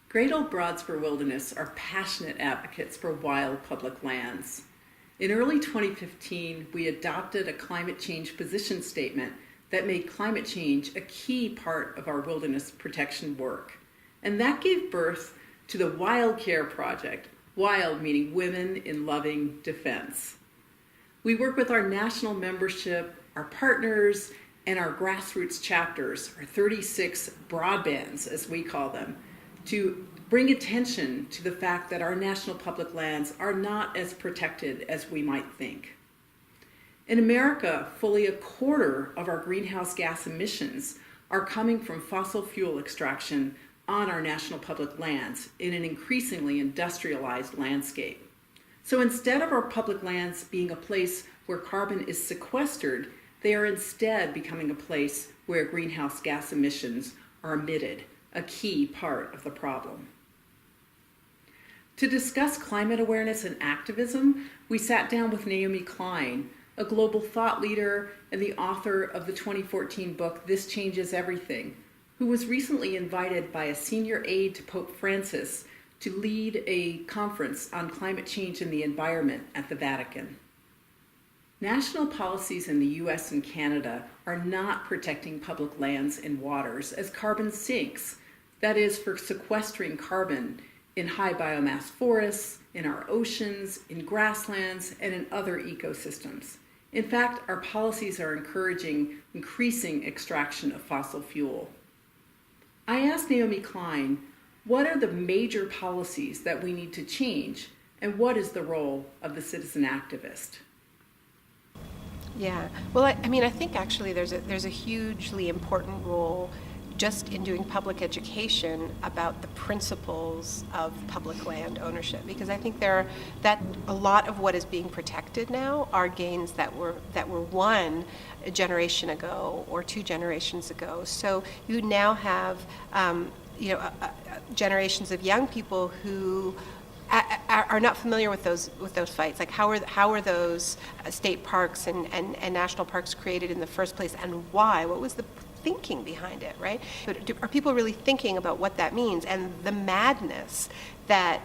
Great Old Broadsboro Wilderness are passionate advocates for wild public lands. In early 2015, we adopted a climate change position statement that made climate change a key part of our wilderness protection work. And that gave birth to the Wild Care Project, wild meaning women in loving defense. We work with our national membership, our partners, and our grassroots chapters, our 36 broadbands, as we call them, to bring attention to the fact that our national public lands are not as protected as we might think. In America, fully a quarter of our greenhouse gas emissions are coming from fossil fuel extraction on our national public lands in an increasingly industrialized landscape. So instead of our public lands being a place where carbon is sequestered, they are instead becoming a place where greenhouse gas emissions are emitted, a key part of the problem. To discuss climate awareness and activism, we sat down with Naomi Klein, a global thought leader and the author of the 2014 book, This Changes Everything, who was recently invited by a senior aide to Pope Francis to lead a conference on climate change and the environment at the Vatican. National policies in the US and Canada are not protecting public lands and waters as carbon sinks, that is, for sequestering carbon in high biomass forests, in our oceans, in grasslands, and in other ecosystems. In fact, our policies are encouraging increasing extraction of fossil fuel. I asked Naomi Klein, what are the major policies that we need to change, and what is the role of the citizen activist? Yeah, well, I think actually there's a hugely important role just in doing public education about the principles of public land ownership, because I think that a lot of what is being protected now are gains that were won a generation ago or 2 generations ago. So you now have generations of young people who are not familiar with those fights. Like how are those state parks and national parks created in the first place, and why? What was the thinking behind it, right? But are people really thinking about what that means, and the madness that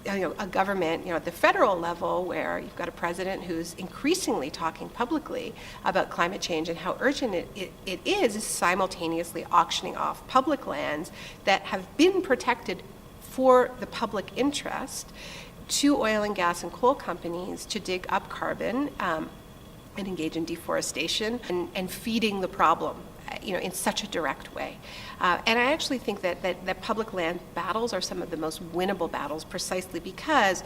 a government, at the federal level, where you've got a president who's increasingly talking publicly about climate change and how urgent it is simultaneously auctioning off public lands that have been protected for the public interest to oil and gas and coal companies to dig up carbon and engage in deforestation and feeding the problem in such a direct way. And I actually think that public land battles are some of the most winnable battles, precisely because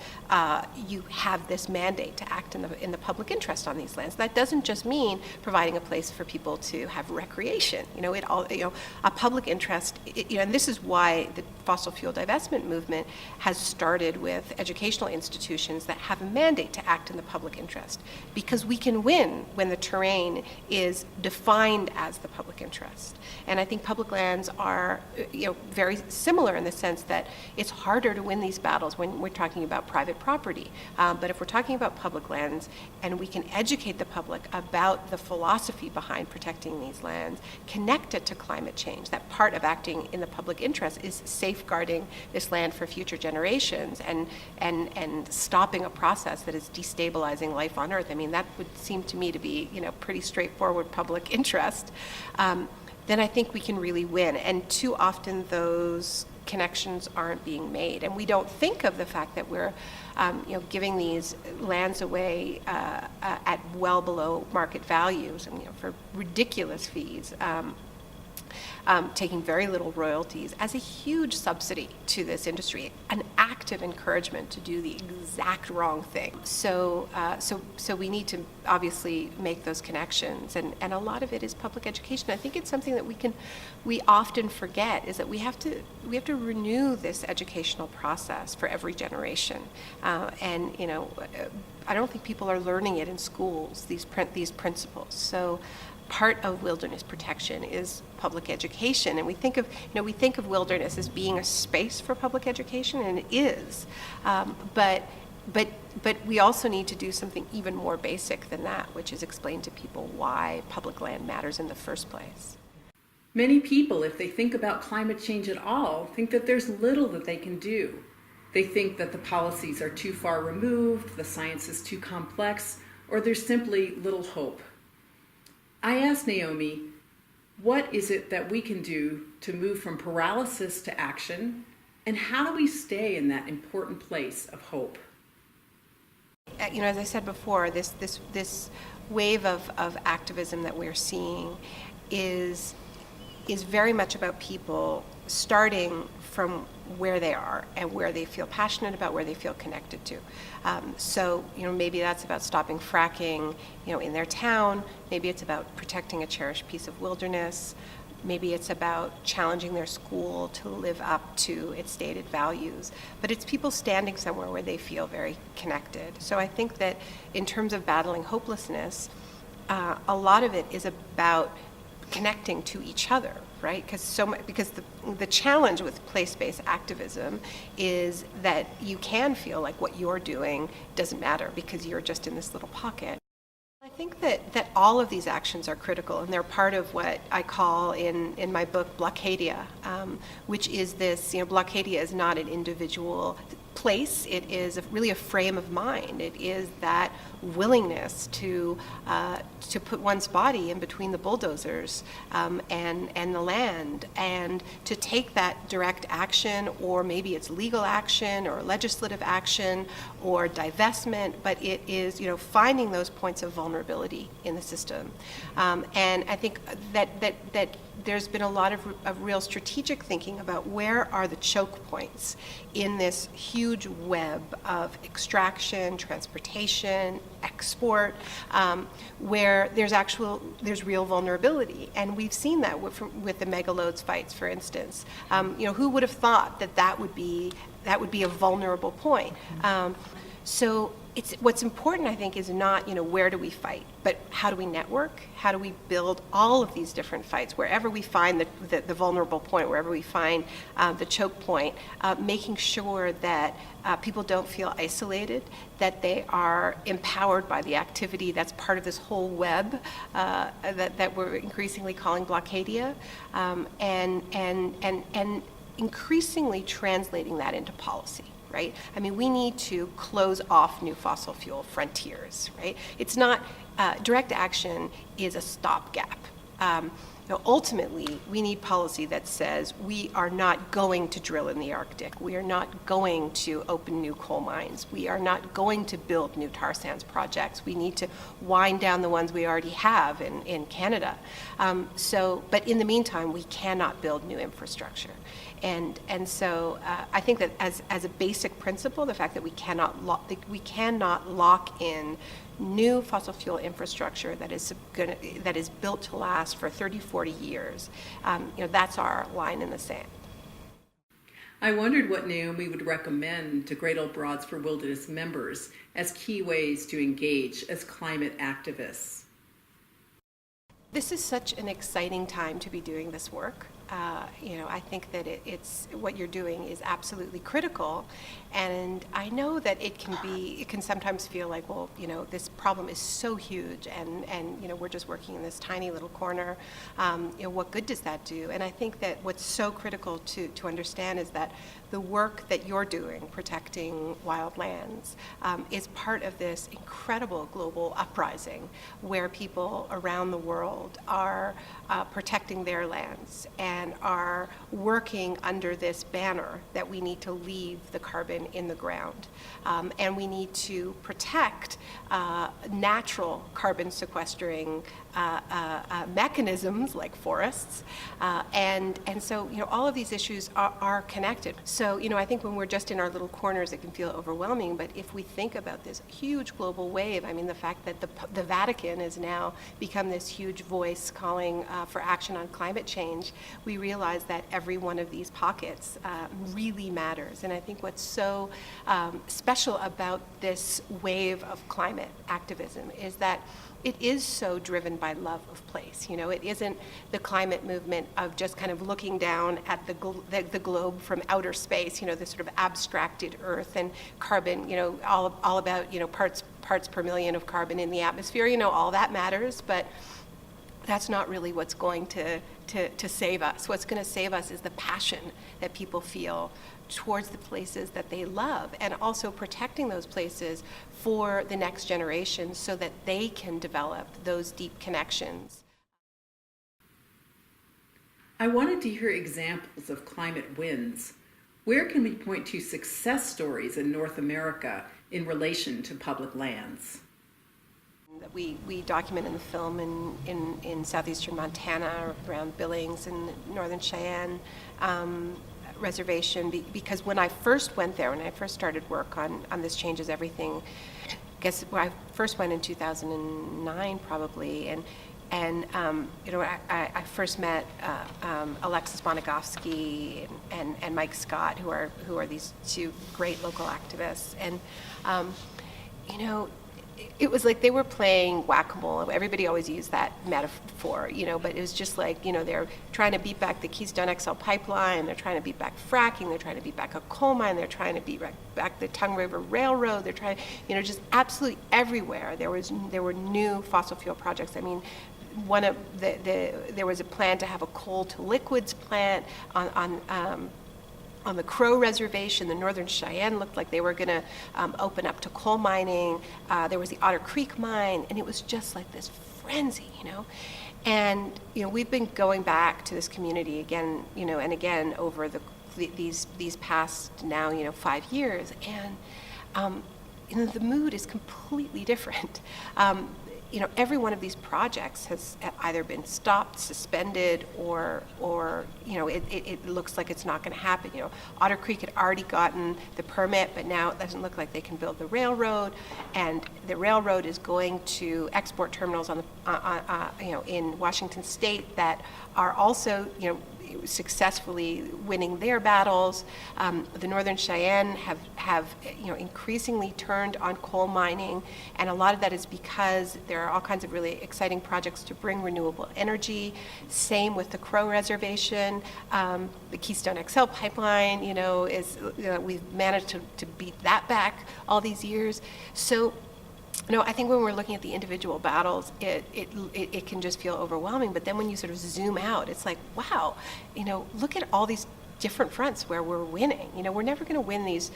you have this mandate to act in the public interest on these lands. That doesn't just mean providing a place for people to have recreation. A public interest. And this is why the fossil fuel divestment movement has started with educational institutions that have a mandate to act in the public interest, because we can win when the terrain is defined as the public interest. And I think public lands are very similar in the sense that it's harder to win these battles when we're talking about private property. But if we're talking about public lands and we can educate the public about the philosophy behind protecting these lands, connect it to climate change, that part of acting in the public interest is safeguarding this land for future generations and stopping a process that is destabilizing life on Earth. I mean, that would seem to me to be pretty straightforward public interest. Then I think we can really win. And too often those connections aren't being made. And we don't think of the fact that we're giving these lands away at well below market values, for ridiculous fees, taking very little royalties, as a huge subsidy to this industry, an active encouragement to do the exact wrong thing. So we need to obviously make those connections, and a lot of it is public education. I think it's something that we often forget, is that we have to renew this educational process for every generation, and I don't think people are learning it in schools, these principles. So part of wilderness protection is public education, and we think of wilderness as being a space for public education, and it is, but we also need to do something even more basic than that, which is explain to people why public land matters in the first place. Many people, if they think about climate change at all, think that there's little that they can do. They think that the policies are too far removed, the science is too complex, or there's simply little hope. I asked Naomi, what is it that we can do to move from paralysis to action, and how do we stay in that important place of hope? As I said before, this wave of activism that we're seeing is very much about people starting from where they are and where they feel passionate about, where they feel connected to. So maybe that's about stopping fracking, in their town. Maybe it's about protecting a cherished piece of wilderness. Maybe it's about challenging their school to live up to its stated values. But it's people standing somewhere where they feel very connected. So I think that in terms of battling hopelessness, a lot of it is about connecting to each other, right? Because the challenge with place-based activism is that you can feel like what you're doing doesn't matter because you're just in this little pocket. I think that all of these actions are critical, and they're part of what I call in my book blockadia, which is this, blockadia is not an individual place, it is really a frame of mind. It is that willingness to put one's body in between the bulldozers and the land, and to take that direct action, or maybe it's legal action or legislative action or divestment, but it is finding those points of vulnerability in the system. And I think that there's been a lot of real strategic thinking about where are the choke points in this huge web of extraction, transportation, export, where there's real vulnerability. And we've seen that with the megaloads fights, for instance. Who would have thought that would be a vulnerable point? So what's important, I think, is not, where do we fight, but how do we network? How do we build all of these different fights, wherever we find the vulnerable point, wherever we find the choke point, making sure that people don't feel isolated, that they are empowered by the activity that's part of this whole web that we're increasingly calling blockadia, and increasingly translating that into policy. Right? I mean, we need to close off new fossil fuel frontiers, right? It's not, direct action is a stopgap. Ultimately, we need policy that says we are not going to drill in the Arctic. We are not going to open new coal mines. We are not going to build new tar sands projects. We need to wind down the ones we already have in Canada. But in the meantime, we cannot build new infrastructure. And so I think that as a basic principle, the fact that we cannot lock in new fossil fuel infrastructure that is built to last for 30, 40 years, that's our line in the sand. I wondered what Naomi would recommend to Great Old Broads for Wilderness members as key ways to engage as climate activists. This is such an exciting time to be doing this work. I think that it's what you're doing is absolutely critical, and I know that it can sometimes feel like, well, this problem is so huge, and we're just working in this tiny little corner. What good does that do? And I think that what's so critical to understand is that the work that you're doing, protecting wild lands, is part of this incredible global uprising where people around the world are protecting their lands and are working under this banner that we need to leave the carbon in the ground. And we need to protect natural carbon sequestering mechanisms like forests. And so, all of these issues are connected. So, I think when we're just in our little corners, it can feel overwhelming. But if we think about this huge global wave, I mean, the fact that the Vatican has now become this huge voice calling for action on climate change, we realize that every one of these pockets really matters. And I think what's so special about this wave of climate activism is that it is so driven by love of place. It isn't the climate movement of just kind of looking down at the globe from outer space, this sort of abstracted Earth and carbon, all about, parts per million of carbon in the atmosphere. All that matters, but that's not really what's going to save us. What's going to save us is the passion that people feel towards the places that they love, and also protecting those places for the next generation so that they can develop those deep connections. I wanted to hear examples of climate wins. Where can we point to success stories in North America in relation to public lands? That we document in the film in southeastern Montana, around Billings and northern Cheyenne reservation, because when I first went there, when I first started work on This Changes Everything, I guess I first went in 2009 probably, and I first met Alexis Bonagovsky and Mike Scott, who are these two great local activists, and it was like they were playing whack-a-mole. Everybody always used that metaphor, but it was just like, they're trying to beat back the Keystone XL pipeline, they're trying to beat back fracking, they're trying to beat back a coal mine, they're trying to beat back the Tongue River Railroad, they're trying, just absolutely everywhere. There were new fossil fuel projects. I mean, there was a plan to have a coal to liquids plant on the Crow Reservation. The Northern Cheyenne looked like they were going to open up to coal mining. There was the Otter Creek mine, and it was just like this frenzy, And we've been going back to this community again, and again over these past now 5 years, and the mood is completely different. Every one of these projects has either been stopped, suspended, or it looks like it's not going to happen. Otter Creek had already gotten the permit, but now it doesn't look like they can build the railroad, and the railroad is going to export terminals in Washington State that are also successfully winning their battles. The Northern Cheyenne have increasingly turned on coal mining, and a lot of that is because there are all kinds of really exciting projects to bring renewable energy. Same with the Crow Reservation. The Keystone XL pipeline, we've managed to beat that back all these years. So I think when we're looking at the individual battles, it can just feel overwhelming. But then when you sort of zoom out, it's like, wow, look at all these different fronts where we're winning. We're never going to win these,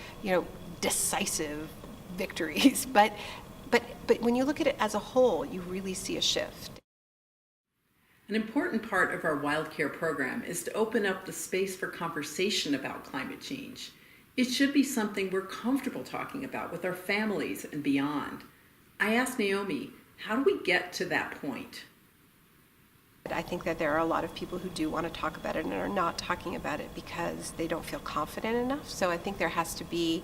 decisive victories. But when you look at it as a whole, you really see a shift. An important part of our WildCare program is to open up the space for conversation about climate change. It should be something we're comfortable talking about with our families and beyond. I asked Naomi, how do we get to that point? I think that there are a lot of people who do want to talk about it and are not talking about it because they don't feel confident enough. So I think there has to be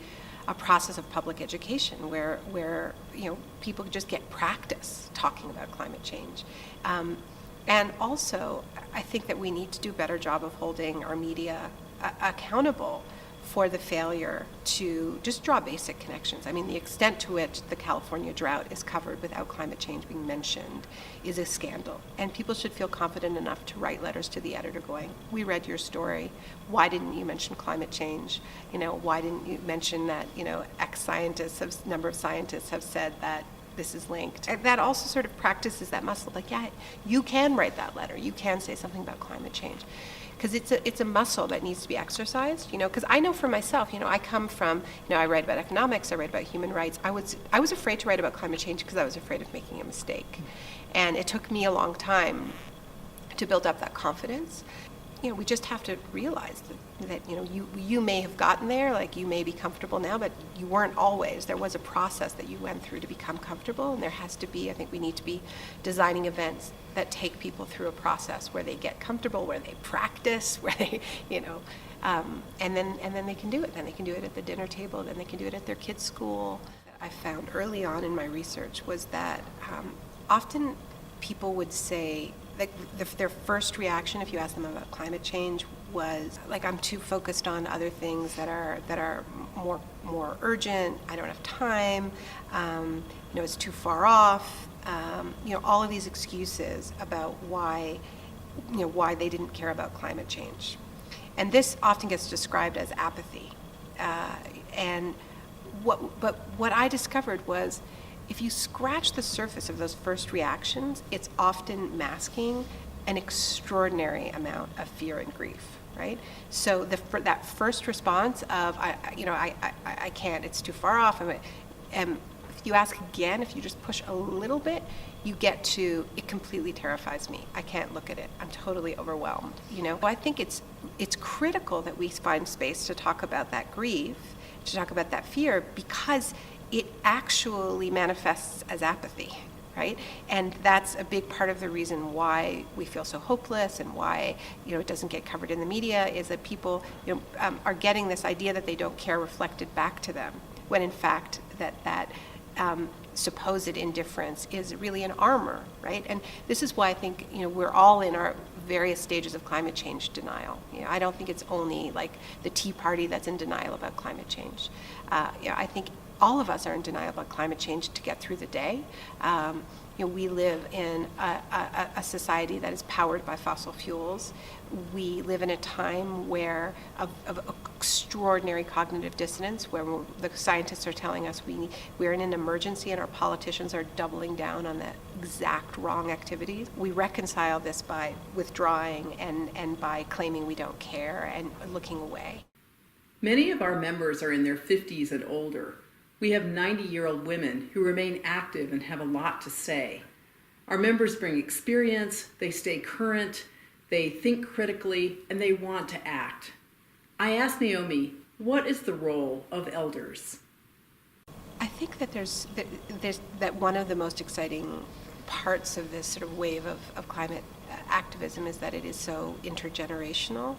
a process of public education where people just get practice talking about climate change. And also, I think that we need to do a better job of holding our media accountable for the failure to just draw basic connections. I mean, the extent to which the California drought is covered without climate change being mentioned is a scandal. And people should feel confident enough to write letters to the editor going, we read your story. Why didn't you mention climate change? Why didn't you mention that, X number of scientists have said that this is linked? And that also sort of practices that muscle. Like, yeah, you can write that letter. You can say something about climate change. Because it's a muscle that needs to be exercised, because I know for myself, I come from, I write about economics, I write about human rights. I was afraid to write about climate change because I was afraid of making a mistake. And it took me a long time to build up that confidence. We just have to realize that you may have gotten there, like you may be comfortable now, but you weren't always. There was a process that you went through to become comfortable, and there has to be, I think we need to be designing events that take people through a process where they get comfortable, where they practice, where they, and then they can do it. Then they can do it at the dinner table, then they can do it at their kids' school. I found early on in my research was that often people would say, like their first reaction if you ask them about climate change was like, I'm too focused on other things that are more urgent. I don't have time. It's too far off. All of these excuses about why they didn't care about climate change, and this often gets described as apathy. And what I discovered was if you scratch the surface of those first reactions, it's often masking an extraordinary amount of fear and grief, right? So that first response of, I can't, it's too far off. And if you ask again, if you just push a little bit, you get to, it completely terrifies me. I can't look at it. I'm totally overwhelmed, I think it's critical that we find space to talk about that grief, to talk about that fear, because it actually manifests as apathy, right? And that's a big part of the reason why we feel so hopeless and why, it doesn't get covered in the media, is that people, are getting this idea that they don't care reflected back to them, when in fact that supposed indifference is really an armor, right? And this is why I think, we're all in our various stages of climate change denial. I don't think it's only like the Tea Party that's in denial about climate change. I think all of us are in denial about climate change to get through the day. We live in a society that is powered by fossil fuels. We live in a time where of extraordinary cognitive dissonance, where the scientists are telling us we're in an emergency and our politicians are doubling down on the exact wrong activities. We reconcile this by withdrawing and by claiming we don't care and looking away. Many of our members are in their 50s and older. We have 90-year-old women who remain active and have a lot to say. Our members bring experience, they stay current, they think critically, and they want to act. I asked Naomi, what is the role of elders? I think that there's that one of the most exciting parts of this sort of wave of climate activism is that it is so intergenerational,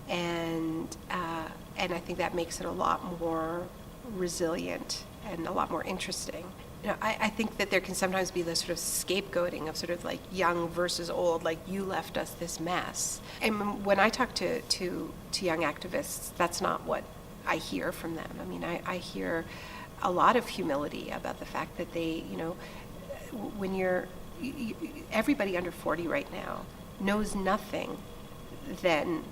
and I think that makes it a lot more resilient and a lot more interesting. I think that there can sometimes be this sort of scapegoating of sort of like young versus old, like you left us this mess. And when I talk to young activists, that's not what I hear from them. I mean, I hear a lot of humility about the fact that they, when everybody under 40 right now knows nothing than,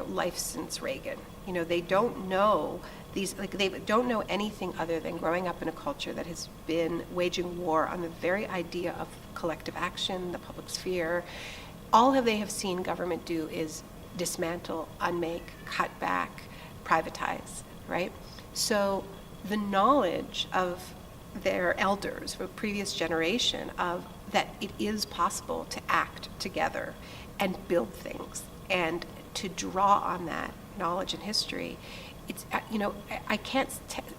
life since Reagan. They don't know they don't know anything other than growing up in a culture that has been waging war on the very idea of collective action, the public sphere. All they have seen government do is dismantle, unmake, cut back, privatize, right? So the knowledge of their elders, of a previous generation, of that it is possible to act together and build things and to draw on that knowledge and history, it's, I can't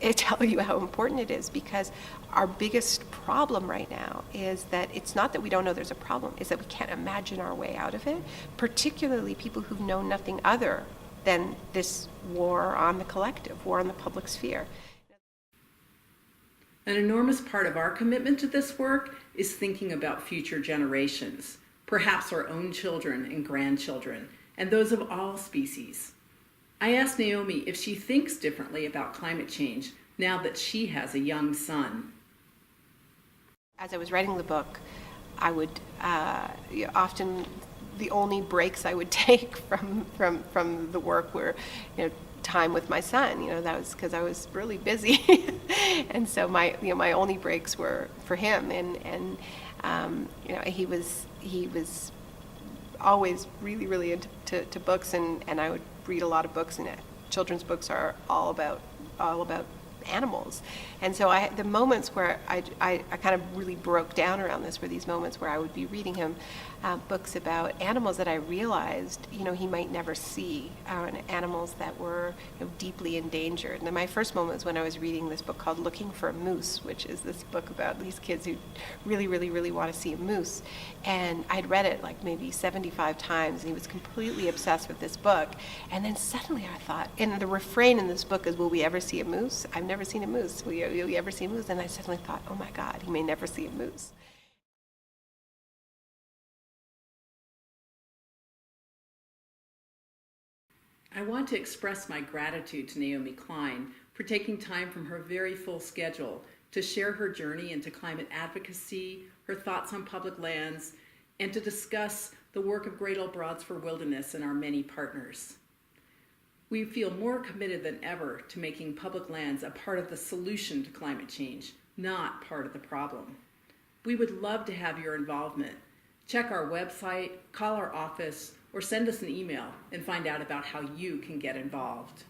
tell you how important it is, because our biggest problem right now is that it's not that we don't know there's a problem, it's that we can't imagine our way out of it, particularly people who've known nothing other than this war on the collective, war on the public sphere. An enormous part of our commitment to this work is thinking about future generations, perhaps our own children and grandchildren, and those of all species. I asked Naomi if she thinks differently about climate change now that she has a young son. As I was writing the book, I would often, the only breaks I would take from the work were, time with my son. That was because I was really busy, and so my only breaks were for him. And he was always really, really into books, and I would read a lot of books, and children's books are all about animals. And so the moments where I kind of really broke down around this were these moments where I would be reading him books about animals that I realized, he might never see, animals that were deeply endangered. And then my first moment was when I was reading this book called Looking for a Moose, which is this book about these kids who really, really, really want to see a moose. And I'd read it like maybe 75 times, and he was completely obsessed with this book. And then suddenly I thought, and the refrain in this book is, will we ever see a moose? I've never seen a moose. Will you ever see a moose? And I suddenly thought, oh my God, he may never see a moose. I want to express my gratitude to Naomi Klein for taking time from her very full schedule to share her journey into climate advocacy, her thoughts on public lands, and to discuss the work of Great Old Broads for Wilderness and our many partners. We feel more committed than ever to making public lands a part of the solution to climate change, not part of the problem. We would love to have your involvement. Check our website, call our office, or send us an email and find out about how you can get involved.